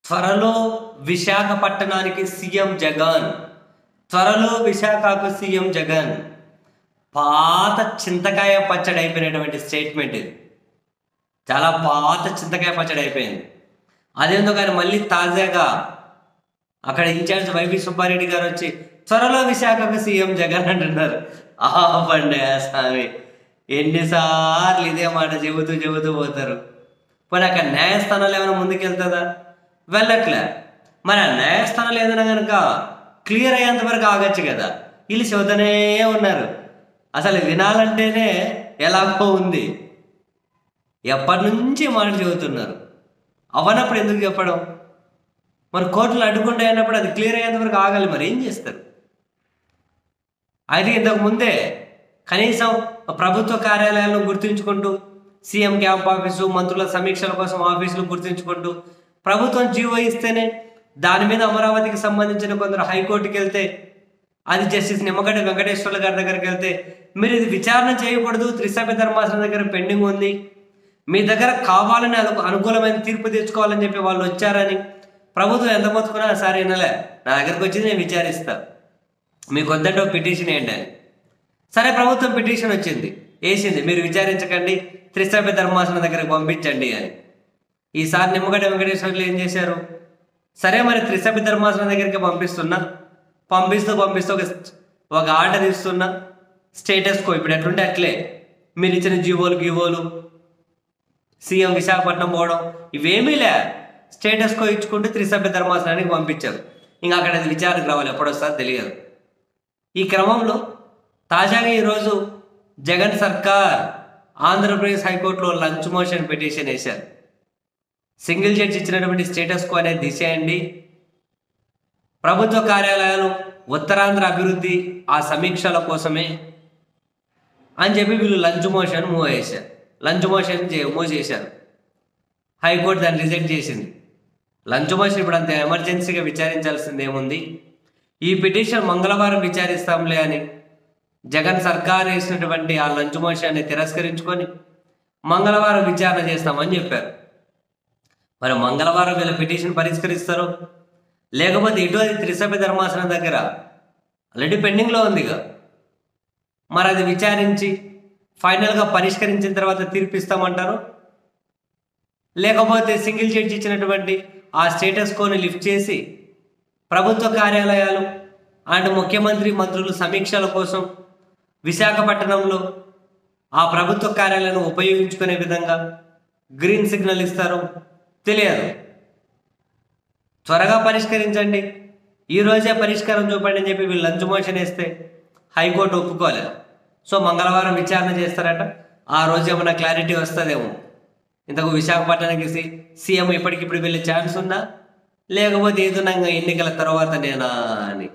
త్వరలో విశాఖపట్నానికి సీఎం జగన్. త్వరలో విశాఖకు సీఎం జగన్. పాత చింతకాయ పచ్చడి అయిపోయినటువంటి స్టేట్మెంట్ ఇది. చాలా పాత చింతకాయ పచ్చడి అయిపోయింది. అదేందో కానీ మళ్ళీ తాజాగా అక్కడ ఇన్ఛార్జ్ వైవి సుబ్బారెడ్డి గారు వచ్చి త్వరలో విశాఖకు సీఎం జగన్ అంటున్నారు. ఆపండి స్వామి, ఎన్నిసార్లు ఇదే మాట చెబుతూ పోతారు. పోనీ అక్కడ న్యాయస్థానాలు ఏమైనా ముందుకెళ్తుందా? వెళ్ళట్లే. మరి ఆ న్యాయస్థానాలు ఏదైనా కనుక క్లియర్ అయ్యేంత వరకు ఆగచ్చు కదా. వీళ్ళు చెబుతూనే ఉన్నారు. అసలు వినాలంటేనే ఎలాగో ఉంది. ఎప్పటి నుంచి మాట చెబుతున్నారు. అవనప్పుడు ఎందుకు చెప్పడం? మరి కోర్టులు అడ్డుకుంటే అయినప్పుడు అది క్లియర్ అయ్యేంత వరకు ఆగాలి. మరి ఏం చేస్తారు? అయితే ఇంతకు ముందే కనీసం ప్రభుత్వ కార్యాలయాలను గుర్తించుకుంటూ సీఎం క్యాంప్ ఆఫీసు, మంత్రుల సమీక్షల కోసం ఆఫీసులు గుర్తించుకుంటూ ప్రభుత్వం జీవో ఇస్తేనే దాని మీద అమరావతికి సంబంధించిన కొందరు హైకోర్టుకి వెళ్తే, అది జస్టిస్ నిమ్మగడ్డ వెంకటేశ్వర్ల గారి దగ్గరికి వెళ్తే మీరు ఇది విచారణ చేయకూడదు, త్రిసభ్య ధర్మాసనం దగ్గర పెండింగ్ ఉంది, మీ దగ్గర కావాలని అనుకూలమైన తీర్పు తెచ్చుకోవాలని చెప్పి వాళ్ళు వచ్చారని ప్రభుత్వం ఎంత మొత్తుకున్నా సరే వినలే. నా దగ్గరకు వచ్చింది, నేను విచారిస్తా, మీకు వద్దంటే పిటిషన్ వేయండి అని. సరే, ప్రభుత్వం పిటిషన్ వచ్చింది, వేసింది, మీరు విచారించకండి, త్రిసభ్య ధర్మాసనం దగ్గరకు పంపించండి అని. ఈసారి నిమ్మగడ్డ వెంకటేశ్వర్లు ఏం చేశారు? సరే, మరి త్రిసభ్య ధర్మాసనం దగ్గరికి పంపిస్తూ ఒక ఆర్డర్ ఇస్తున్నా, స్టేటస్ కో ఇప్పుడు ఎట్లుంటే అట్లే, మీరు ఇచ్చిన గీవోలు సీఎం విశాఖపట్నం పోవడం ఇవేమీ లే, స్టేటస్ కో ఇచ్చుకుంటూ త్రిసభ్య ధర్మాసనానికి పంపించారు. ఇంకా అక్కడ అది విచారణకు రావాలి, ఎప్పుడొస్తారో తెలియదు. ఈ క్రమంలో తాజాగా ఈరోజు జగన్ సర్కార్ ఆంధ్రప్రదేశ్ హైకోర్టులో లంచ్ మోషన్ పిటిషన్ వేశారు. సింగిల్ జడ్జి ఇచ్చినటువంటి స్టేటస్ కో అనేది తీసేయండి, ప్రభుత్వ కార్యాలయాలు ఉత్తరాంధ్ర అభివృద్ధి ఆ సమీక్షల కోసమే అని చెప్పి వీళ్ళు లంచ్ మోషన్ మూవ్ చేశారు. హైకోర్టు దాన్ని రిజెక్ట్ చేసింది. లంచ్ మోషన్ ఇప్పుడు అంత ఎమర్జెన్సీగా విచారించాల్సింది ఏముంది? ఈ పిటిషన్ మంగళవారం విచారిస్తాంలే అని జగన్ సర్కార్ వేసినటువంటి ఆ లంచ్ మోషన్ని తిరస్కరించుకొని మంగళవారం విచారణ చేస్తామని చెప్పారు. మరి మంగళవారం వీళ్ళ పిటిషన్ పరిష్కరిస్తారు, లేకపోతే ఇటు అది త్రిసభ్య ధర్మాసనం దగ్గర ఆల్రెడీ పెండింగ్లో ఉందిగా, మరి అది విచారించి ఫైనల్గా పరిష్కరించిన తర్వాత తీర్పిస్తామంటారు, లేకపోతే సింగిల్ జడ్జి ఇచ్చినటువంటి ఆ స్టేటస్ కోని లిఫ్ట్ చేసి ప్రభుత్వ కార్యాలయాలు అండ్ ముఖ్యమంత్రి మంత్రులు సమీక్షల కోసం విశాఖపట్నంలో ఆ ప్రభుత్వ కార్యాలయాలను ఉపయోగించుకునే విధంగా గ్రీన్ సిగ్నల్ ఇస్తారో తెలియదు. త్వరగా పరిష్కరించండి, ఈరోజే పరిష్కారం చూపండి అని చెప్పి వీళ్ళు లంచ్ మోషన్ వేస్తే హైకోర్టు ఒప్పుకోలేదు. సో మంగళవారం విచారణ చేస్తారట. ఆ రోజు ఏమైనా క్లారిటీ వస్తుందేమో. ఇంతకు విశాఖపట్నానికి సీఎం ఇప్పటికిప్పుడు వెళ్ళే ఛాన్స్ ఉందా, లేకపోతే ఏదో ఎన్నికల తర్వాత నేనా అని.